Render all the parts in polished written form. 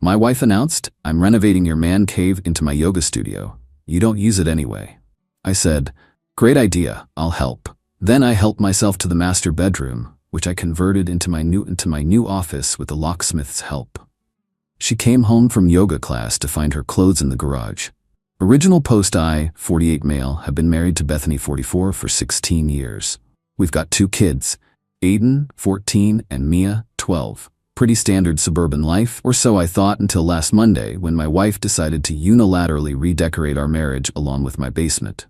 My wife announced, "I'm renovating your man cave into my yoga studio. You don't use it anyway." I said, "Great idea, I'll help." Then I helped myself to the master bedroom, which I converted into my new office with the locksmith's help. She came home from yoga class to find her clothes in the garage. Original post: I, 48 male, have been married to Bethany, 44, for 16 years. We've got 2 kids, Aiden, 14, and Mia, 12. Pretty standard suburban life, or so I thought, until last Monday when my wife decided to unilaterally redecorate our marriage along with my basement.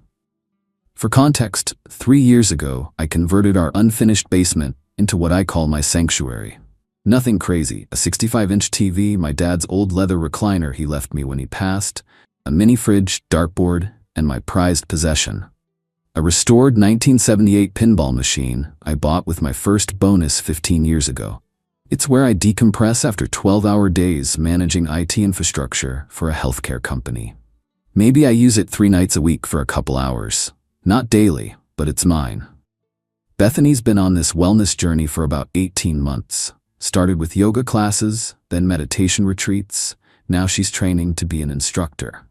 For context, 3 years ago, I converted our unfinished basement into what I call my sanctuary. Nothing crazy: a 65-inch TV, my dad's old leather recliner he left me when he passed, a mini fridge, dartboard, and my prized possession, a restored 1978 pinball machine I bought with my first bonus 15 years ago. It's where I decompress after 12-hour days managing IT infrastructure for a healthcare company. Maybe I use it 3 nights a week for a couple hours. Not daily, but it's mine. Bethany's been on this wellness journey for about 18 months. Started with yoga classes, then meditation retreats. Now she's training to be an instructor.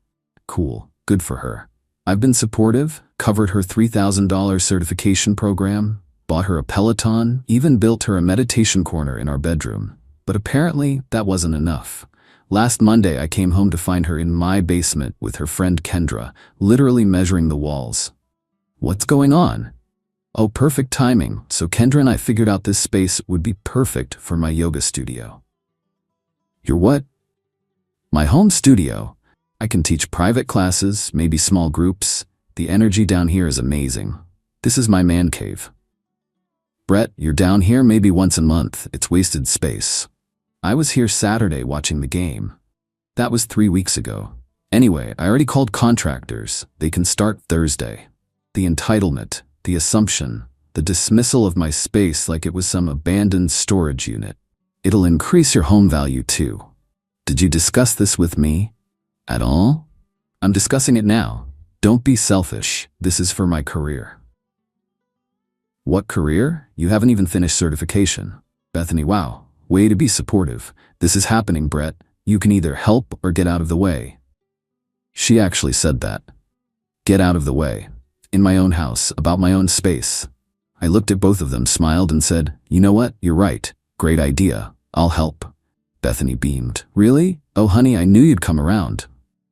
Cool, good for her. I've been supportive, covered her $3,000 certification program, bought her a Peloton, even built her a meditation corner in our bedroom. But apparently, that wasn't enough. Last Monday, I came home to find her in my basement with her friend Kendra, literally measuring the walls. What's going on? Oh, perfect timing. So Kendra and I figured out this space would be perfect for my yoga studio. Your what? My home studio. I can teach private classes, maybe small groups. The energy down here is amazing. This is my man cave. Brett, you're down here maybe once a month. It's wasted space. I was here Saturday watching the game. That was 3 weeks ago. Anyway, I already called contractors. They can start Thursday. The entitlement, the assumption, the dismissal of my space like it was some abandoned storage unit. It'll increase your home value too. Did you discuss this with me? At all? I'm discussing it now. Don't be selfish. This is for my career. What career? You haven't even finished certification. Bethany, wow. Way to be supportive. This is happening, Brett. You can either help or get out of the way. She actually said that. Get out of the way. In my own house, about my own space. I looked at both of them, smiled, and said, "You know what? You're right. Great idea. I'll help." Bethany beamed. Really? Oh, honey, I knew you'd come around.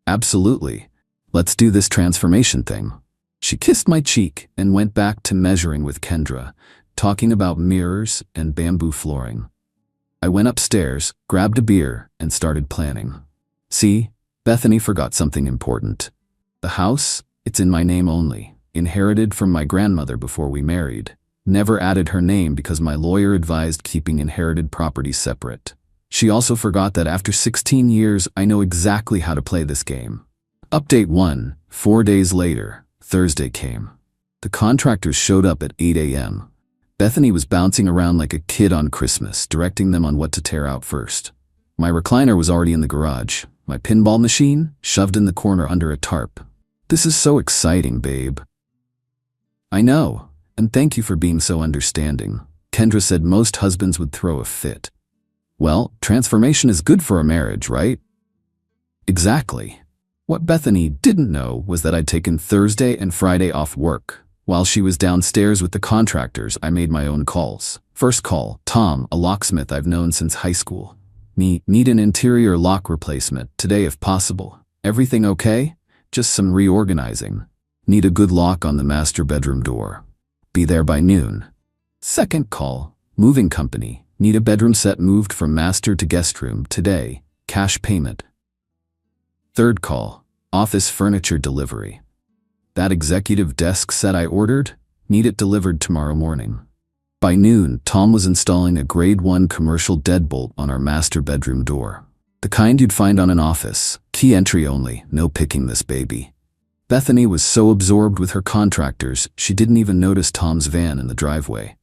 Absolutely. Let's do this transformation thing. She kissed my cheek and went back to measuring with Kendra, talking about mirrors and bamboo flooring. I went upstairs, grabbed a beer, and started planning. See, Bethany forgot something important. The house, it's in my name only. Inherited from my grandmother before we married. Never added her name because my lawyer advised keeping inherited property separate. She also forgot that after 16 years, I know exactly how to play this game. Update 1. 4 days later, Thursday came. The contractors showed up at 8 a.m. Bethany was bouncing around like a kid on Christmas, directing them on what to tear out first. My recliner was already in the garage. My pinball machine, shoved in the corner under a tarp. This is so exciting, babe. I know, and thank you for being so understanding. Kendra said most husbands would throw a fit. Well, transformation is good for a marriage, right? Exactly. What Bethany didn't know was that I'd taken Thursday and Friday off work. While she was downstairs with the contractors, I made my own calls. First call, Tom, a locksmith I've known since high school. Need an interior lock replacement, today if possible. Everything okay? Just some reorganizing. Need a good lock on the master bedroom door. Be there by noon. Second call, moving company. Need a bedroom set moved from master to guest room today. Cash payment. Third call, office furniture delivery. That executive desk set I ordered, need it delivered tomorrow morning. By noon, Tom was installing a grade 1 commercial deadbolt on our master bedroom door. The kind you'd find on an office, key entry only, no picking this baby. Bethany was so absorbed with her contractors, she didn't even notice Tom's van in the driveway.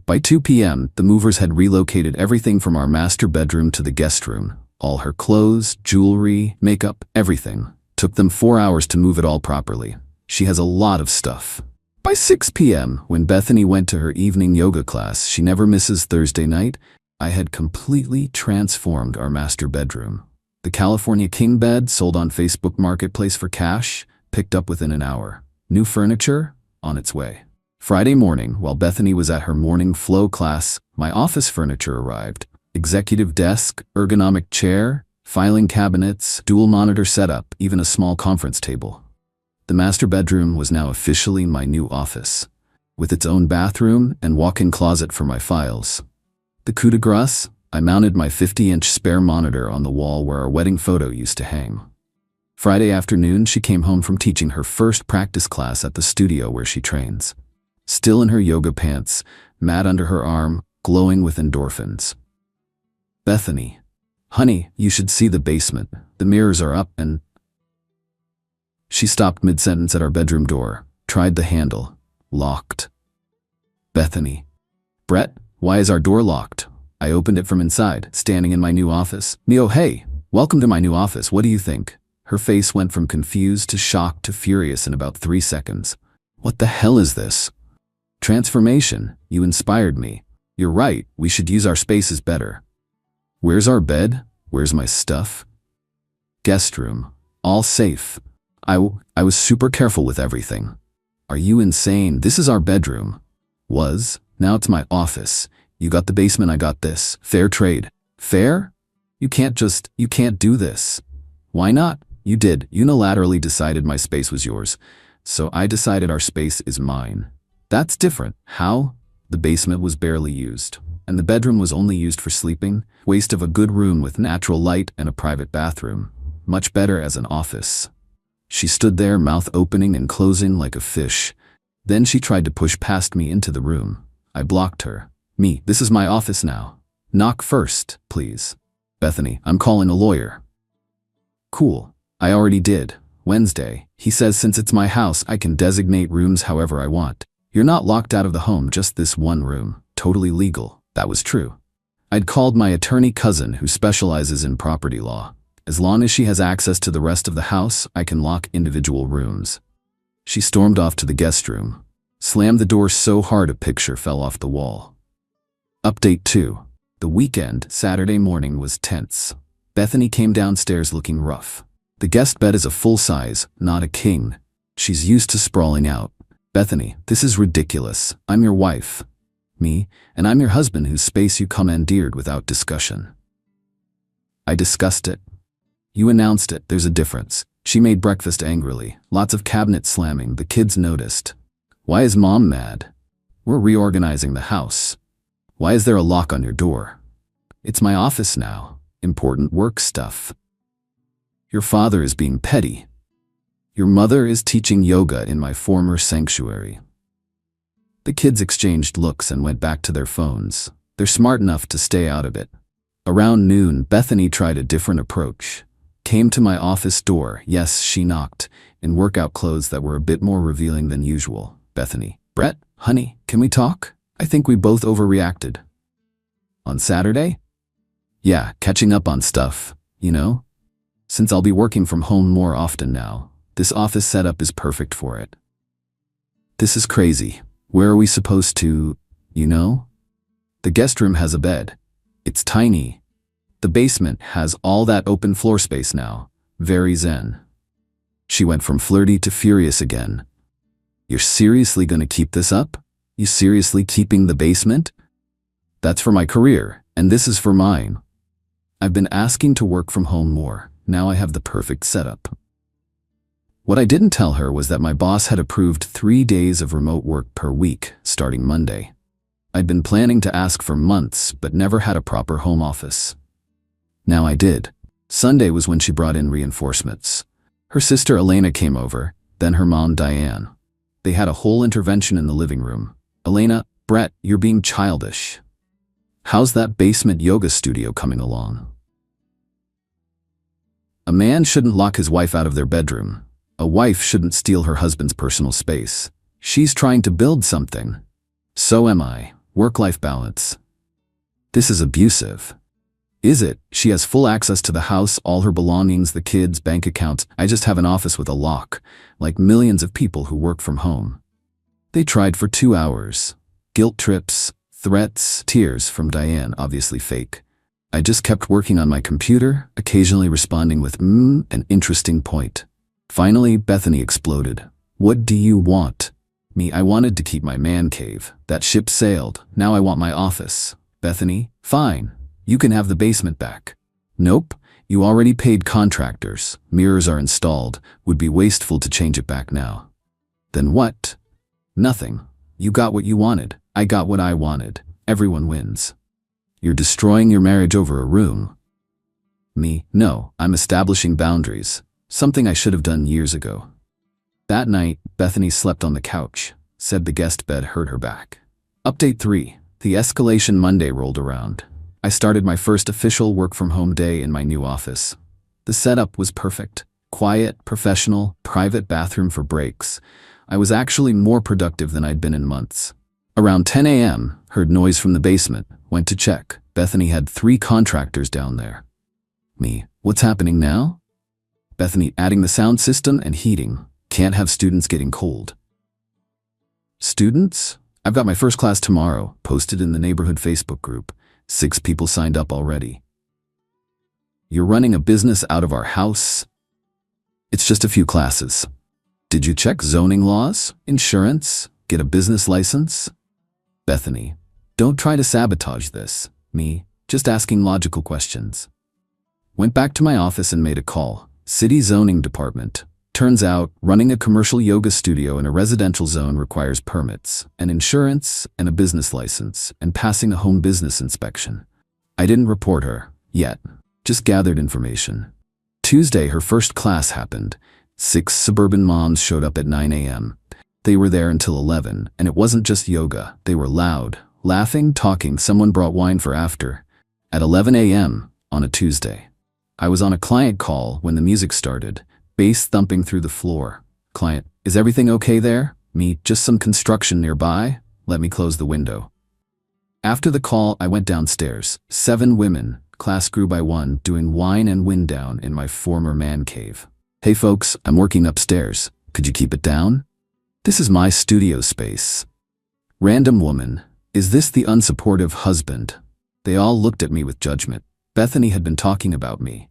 By 2 p.m., the movers had relocated everything from our master bedroom to the guest room. All her clothes, jewelry, makeup, everything. Took them 4 hours to move it all properly. She has a lot of stuff. By 6 p.m., when Bethany went to her evening yoga class, she never misses Thursday night, I had completely transformed our master bedroom. The California king bed sold on Facebook Marketplace for cash, picked up within an hour. New furniture? On its way. Friday morning, while Bethany was at her morning flow class, my office furniture arrived. Executive desk, ergonomic chair, filing cabinets, dual monitor setup, even a small conference table. The master bedroom was now officially my new office, with its own bathroom and walk-in closet for my files. The coup de grace? I mounted my 50-inch spare monitor on the wall where our wedding photo used to hang. Friday afternoon, she came home from teaching her first practice class at the studio where she trains. Still in her yoga pants, mat under her arm, glowing with endorphins. Bethany, honey, you should see the basement. The mirrors are up and... She stopped mid-sentence at our bedroom door, tried the handle. Locked. Bethany. Brett, why is our door locked? I opened it from inside, standing in my new office. Mio, hey, welcome to my new office. What do you think? Her face went from confused to shocked to furious in about 3 seconds. What the hell is this? Transformation. You inspired me. You're right, we should use our spaces better. Where's our bed? Where's my stuff? Guest room. All safe. I was super careful with everything. Are you insane? This is our bedroom. Was. Now it's my office. You got the basement, I got this. Fair trade. Fair? You can't do this. Why not? You did. Unilaterally decided my space was yours. So I decided our space is mine. That's different. How? The basement was barely used, and the bedroom was only used for sleeping. Waste of a good room with natural light and a private bathroom. Much better as an office. She stood there, mouth opening and closing like a fish. Then she tried to push past me into the room. I blocked her. Me, this is my office now. Knock first, please. Bethany, I'm calling a lawyer. Cool. I already did. Wednesday. He says since it's my house, I can designate rooms however I want. You're not locked out of the home, just this one room. Totally legal. That was true. I'd called my attorney cousin who specializes in property law. As long as she has access to the rest of the house, I can lock individual rooms. She stormed off to the guest room. Slammed the door so hard a picture fell off the wall. Update 2. The weekend, Saturday morning, was tense. Bethany came downstairs looking rough. The guest bed is a full size, not a king. She's used to sprawling out. Bethany, this is ridiculous. I'm your wife. Me, and I'm your husband whose space you commandeered without discussion. I discussed it. You announced it. There's a difference. She made breakfast angrily. Lots of cabinet slamming. The kids noticed. Why is mom mad? We're reorganizing the house. Why is there a lock on your door? It's my office now. Important work stuff. Your father is being petty. Your mother is teaching yoga in my former sanctuary. The kids exchanged looks and went back to their phones. They're smart enough to stay out of it. Around noon, Bethany tried a different approach. Came to my office door. Yes, she knocked, in workout clothes that were a bit more revealing than usual. Bethany. Brett, honey, can we talk? I think we both overreacted. On Saturday? Yeah, catching up on stuff, you know? Since I'll be working from home more often now, this office setup is perfect for it. This is crazy. Where are we supposed to, you know? The guest room has a bed. It's tiny. The basement has all that open floor space now. Very zen. She went from flirty to furious again. You're seriously gonna keep this up? You seriously keeping the basement? That's for my career, and this is for mine. I've been asking to work from home more. Now I have the perfect setup. What I didn't tell her was that my boss had approved 3 days of remote work per week, starting Monday. I'd been planning to ask for months, but never had a proper home office. Now I did. Sunday was when she brought in reinforcements. Her sister Elena came over, then her mom Diane. They had a whole intervention in the living room. Elena, Brett, you're being childish. How's that basement yoga studio coming along? A man shouldn't lock his wife out of their bedroom. A wife shouldn't steal her husband's personal space. She's trying to build something. So am I. Work-life balance. This is abusive. Is it? She has full access to the house, all her belongings, the kids, bank accounts. I just have an office with a lock, like millions of people who work from home. They tried for 2 hours. Guilt trips, threats, tears from Diane, obviously fake. I just kept working on my computer, occasionally responding with an interesting point. Finally, Bethany exploded. What do you want? Me, I wanted to keep my man cave. That ship sailed. Now I want my office. Bethany, fine. You can have the basement back. Nope. You already paid contractors. Mirrors are installed. Would be wasteful to change it back now. Then what? Nothing. You got what you wanted. I got what I wanted. Everyone wins. You're destroying your marriage over a room. Me, no, I'm establishing boundaries. Something I should have done years ago. That night, Bethany slept on the couch. Said the guest bed hurt her back. Update 3. The escalation Monday rolled around. I started my first official work-from-home day in my new office. The setup was perfect. Quiet, professional, private bathroom for breaks. I was actually more productive than I'd been in months. Around 10 a.m., heard noise from the basement. Went to check. Bethany had 3 contractors down there. Me, what's happening now? Bethany, adding the sound system and heating. Can't have students getting cold. Students? I've got my first class tomorrow, posted in the neighborhood Facebook group. 6 people signed up already. You're running a business out of our house? It's just a few classes. Did you check zoning laws, insurance, get a business license? Bethany, don't try to sabotage this. Me, just asking logical questions. Went back to my office and made a call. City zoning department. Turns out, running a commercial yoga studio in a residential zone requires permits, and insurance, and a business license, and passing a home business inspection. I didn't report her, yet. Just gathered information. Tuesday, her first class happened. 6 suburban moms showed up at 9 a.m. They were there until 11, and it wasn't just yoga. They were loud, laughing, talking. Someone brought wine for after. At 11 a.m. on a Tuesday. I was on a client call when the music started. Bass thumping through the floor. Client, is everything okay there? Me, just some construction nearby? Let me close the window. After the call, I went downstairs. 7 women. Class grew by 1, doing wine and wind down in my former man cave. Hey folks, I'm working upstairs. Could you keep it down? This is my studio space. Random woman. Is this the unsupportive husband? They all looked at me with judgment. Bethany had been talking about me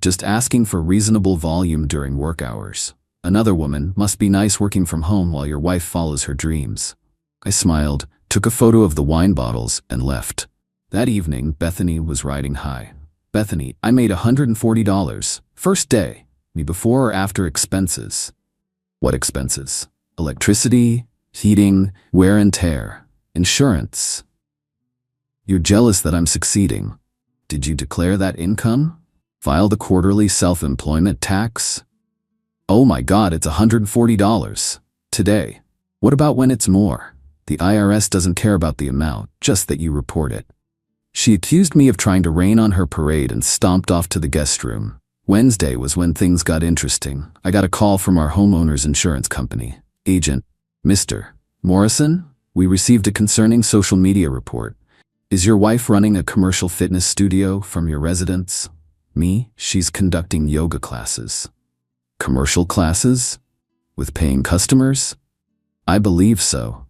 just asking for reasonable volume during work hours. Another woman, must be nice working from home while your wife follows her dreams. I smiled, took a photo of the wine bottles, and left. That evening, Bethany was riding high. Bethany, I made $140. First day. Me, before or after expenses? What expenses? Electricity, heating, wear and tear, insurance. You're jealous that I'm succeeding. Did you declare that income? File the quarterly self-employment tax? Oh my God, it's $140. Today. What about when it's more? The IRS doesn't care about the amount, just that you report it. She accused me of trying to rain on her parade and stomped off to the guest room. Wednesday was when things got interesting. I got a call from our homeowner's insurance company. Agent, Mr. Morrison, we received a concerning social media report. Is your wife running a commercial fitness studio from your residence? Me, she's conducting yoga classes. Commercial classes? With paying customers? I believe so.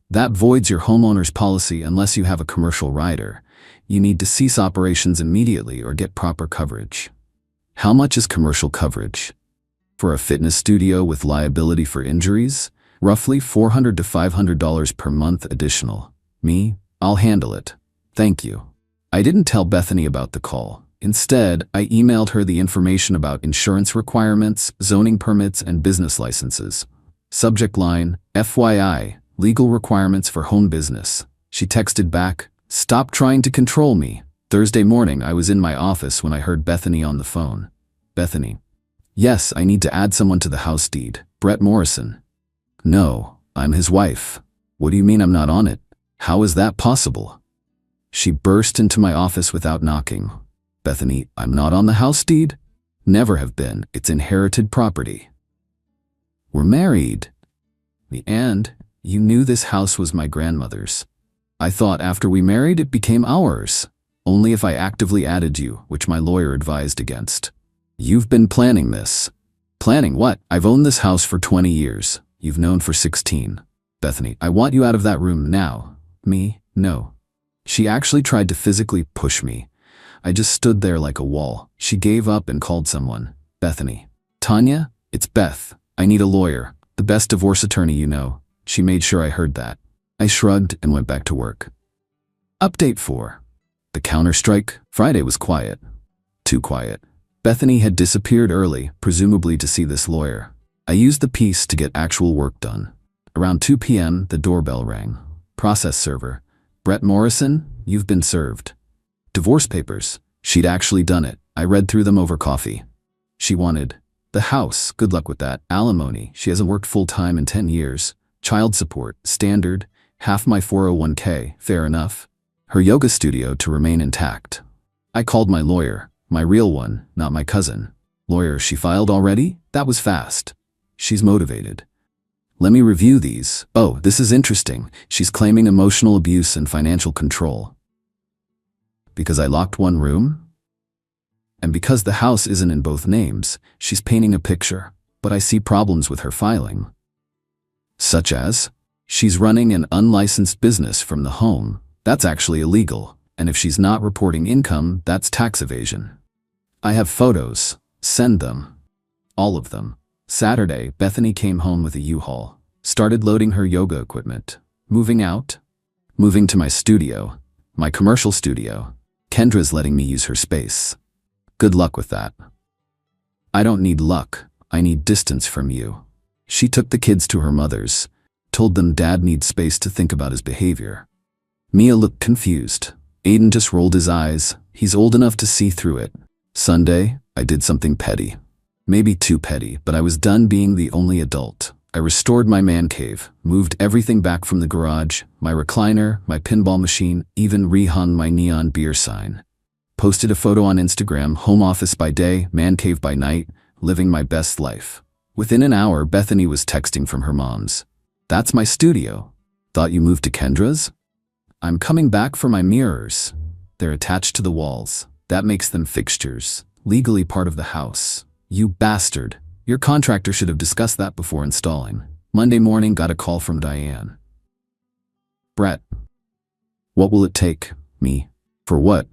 That voids your homeowner's policy unless you have a commercial rider. You need to cease operations immediately or get proper coverage. How much is commercial coverage? For a fitness studio with liability for injuries? Roughly $400 to $500 per month additional. Me, I'll handle it. Thank you. I didn't tell Bethany about the call. Instead, I emailed her the information about insurance requirements, zoning permits, and business licenses. Subject line, FYI, legal requirements for home business. She texted back, stop trying to control me. Thursday morning, I was in my office when I heard Bethany on the phone. Bethany. Yes, I need to add someone to the house deed. Brett Morrison. No, I'm his wife. What do you mean I'm not on it? How is that possible? She burst into my office without knocking. Bethany, I'm not on the house deed? Never have been. It's inherited property. We're married. And you knew this house was my grandmother's. I thought after we married it became ours. Only if I actively added you, which my lawyer advised against. You've been planning this. Planning what? I've owned this house for 20 years. You've known for 16. Bethany, I want you out of that room now. Me, no. She actually tried to physically push me. I just stood there like a wall. She gave up and called someone. Bethany. Tanya, it's Beth. I need a lawyer. The best divorce attorney you know. She made sure I heard that. I shrugged and went back to work. Update 4. The counter-strike. Friday was quiet. Too quiet. Bethany had disappeared early, presumably to see this lawyer. I used the piece to get actual work done. Around 2 p.m., the doorbell rang. Process server. Brett Morrison, you've been served. Divorce papers. She'd actually done it. I read through them over coffee. She wanted the house. Good luck with that. Alimony. She hasn't worked full-time in 10 years. Child support. Standard. Half my 401k. Fair enough. Her yoga studio to remain intact. I called my lawyer. My real one, not my cousin. Lawyer, she filed already? That was fast. She's motivated. Let me review these. Oh, this is interesting. She's claiming emotional abuse and financial control. Because I locked one room? And because the house isn't in both names, she's painting a picture. But I see problems with her filing. Such as? She's running an unlicensed business from the home. That's actually illegal. And if she's not reporting income, that's tax evasion. I have photos. Send them. All of them. Saturday, Bethany came home with a U-Haul. Started loading her yoga equipment. Moving out. Moving to my studio. My commercial studio. Kendra's letting me use her space. Good luck with that. I don't need luck. I need distance from you. She took the kids to her mother's. Told them Dad needs space to think about his behavior. Mia looked confused. Aiden just rolled his eyes. He's old enough to see through it. Sunday, I did something petty. Maybe too petty, but I was done being the only adult. I restored my man cave, moved everything back from the garage, my recliner, my pinball machine, even rehung my neon beer sign. Posted a photo on Instagram, home office by day, man cave by night, living my best life. Within an hour, Bethany was texting from her mom's. That's my studio. Thought you moved to Kendra's? I'm coming back for my mirrors. They're attached to the walls. That makes them fixtures, legally part of the house. You bastard. Your contractor should have discussed that before installing. Monday morning, got a call from Diane. Brett. What will it take? Me. For what?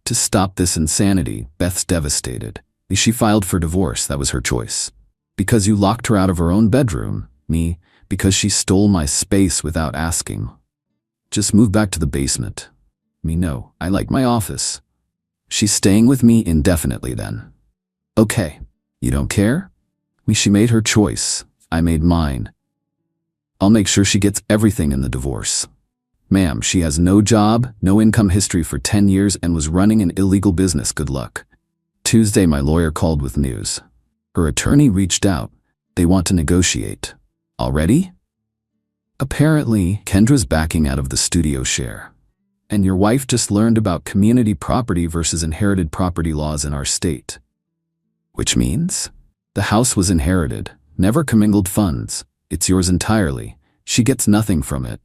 To stop this insanity. Beth's devastated. She filed for divorce. That was her choice. Because you locked her out of her own bedroom. Me. Because she stole my space without asking. Just move back to the basement. Me, no. I like my office. She's staying with me indefinitely then. Okay. You don't care? She made her choice. I made mine. I'll make sure she gets everything in the divorce. Ma'am, she has no job, no income history for 10 years and was running an illegal business. Good luck. Tuesday, my lawyer called with news. Her attorney reached out. They want to negotiate. Already? Apparently, Kendra's backing out of the studio share. And your wife just learned about community property versus inherited property laws in our state. Which means? The house was inherited, never commingled funds. It's yours entirely. She gets nothing from it.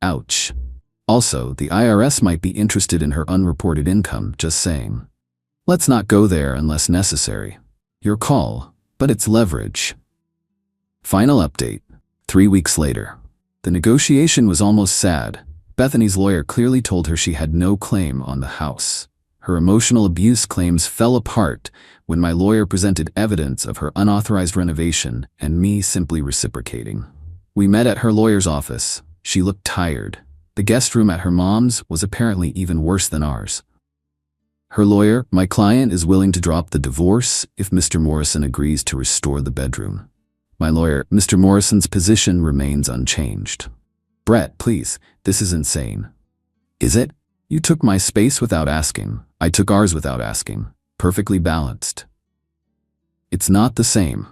Ouch. Also, the IRS might be interested in her unreported income, just saying. Let's not go there unless necessary. Your call, but it's leverage. Final update. 3 weeks later. The negotiation was almost sad. Bethany's lawyer clearly told her she had no claim on the house. Her emotional abuse claims fell apart when my lawyer presented evidence of her unauthorized renovation and me simply reciprocating. We met at her lawyer's office. She looked tired. The guest room at her mom's was apparently even worse than ours. Her lawyer, my client, is willing to drop the divorce if Mr. Morrison agrees to restore the bedroom. My lawyer, Mr. Morrison's position remains unchanged. Brett, please, this is insane. Is it? You took my space without asking. I took ours without asking. Perfectly balanced. It's not the same.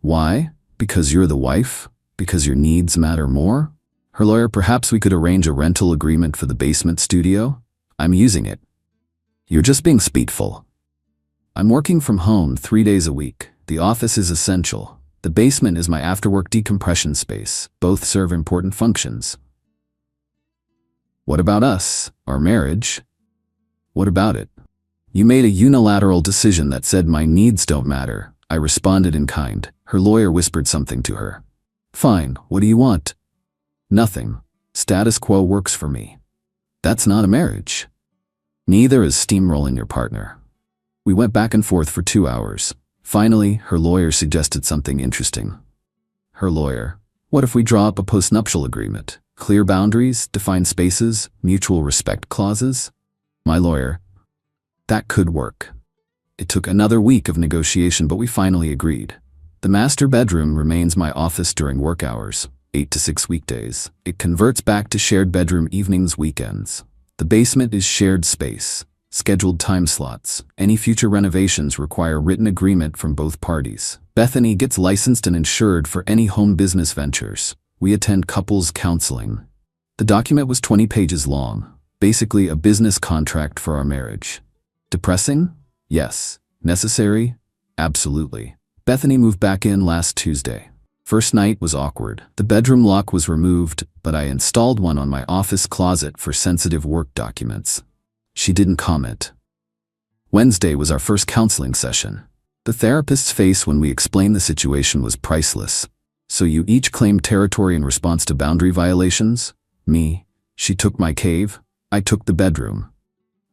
Why? Because you're the wife? Because your needs matter more? Her lawyer, perhaps we could arrange a rental agreement for the basement studio? I'm using it. You're just being spiteful. I'm working from home 3 days a week. The office is essential. The basement is my after-work decompression space. Both serve important functions. What about us? Our marriage? What about it? You made a unilateral decision that said my needs don't matter. I responded in kind. Her lawyer whispered something to her. Fine, what do you want? Nothing. Status quo works for me. That's not a marriage. Neither is steamrolling your partner. We went back and forth for 2 hours. Finally, her lawyer suggested something interesting. Her lawyer: what if we draw up a postnuptial agreement? Clear boundaries, defined spaces, mutual respect clauses? My lawyer: that could work. It took another week of negotiation, but we finally agreed. The master bedroom remains my office during work hours, 8 to 6 weekdays. It converts back to shared bedroom evenings, weekends. The basement is shared space, scheduled time slots. Any future renovations require written agreement from both parties. Bethany gets licensed and insured for any home business ventures. We attend couples counseling. The document was 20 pages long, basically a business contract for our marriage. Depressing? Yes. Necessary? Absolutely. Bethany moved back in last Tuesday. First night was awkward. The bedroom lock was removed, but I installed one on my office closet for sensitive work documents. She didn't comment. Wednesday was our first counseling session. The therapist's face when we explained the situation was priceless. So you each claimed territory in response to boundary violations? Me: she took my cave, I took the bedroom.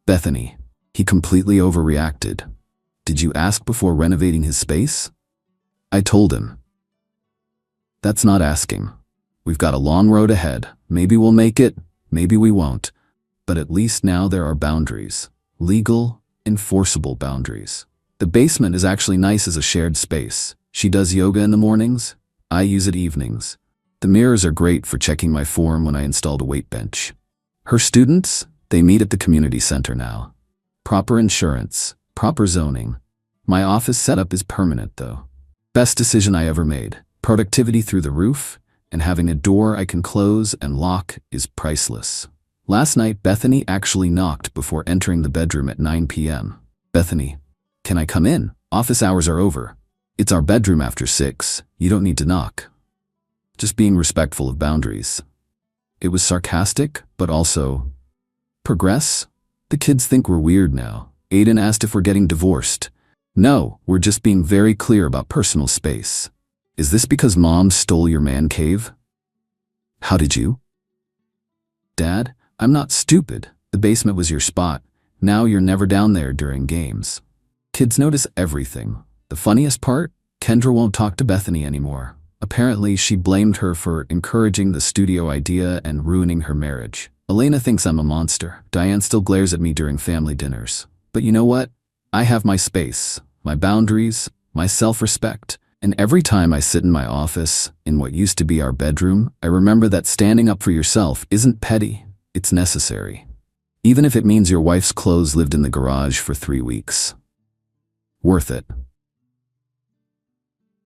Bethany: he completely overreacted. Did you ask before renovating his space? I told him. That's not asking. We've got a long road ahead. Maybe we'll make it, maybe we won't. But at least now there are boundaries. Legal, enforceable boundaries. The basement is actually nice as a shared space. She does yoga in the mornings, I use it evenings. The mirrors are great for checking my form when I installed a weight bench. Her students, they meet at the community center now. Proper insurance, proper zoning. My office setup is permanent though. Best decision I ever made. Productivity through the roof, and having a door I can close and lock is priceless. Last night, Bethany actually knocked before entering the bedroom at 9 p.m. Bethany: can I come in? Office hours are over. It's our bedroom after 6. You don't need to knock. Just being respectful of boundaries. It was sarcastic, but also, progress? The kids think we're weird now. Aiden asked if we're getting divorced. No, we're just being very clear about personal space. Is this because Mom stole your man cave? How did you? Dad, I'm not stupid. The basement was your spot. Now you're never down there during games. Kids notice everything. The funniest part? Kendra won't talk to Bethany anymore. Apparently, she blamed her for encouraging the studio idea and ruining her marriage. Elena thinks I'm a monster. Diane still glares at me during family dinners. But you know what? I have my space, my boundaries, my self-respect. And every time I sit in my office, in what used to be our bedroom, I remember that standing up for yourself isn't petty, it's necessary. Even if it means your wife's clothes lived in the garage for 3 weeks. Worth it.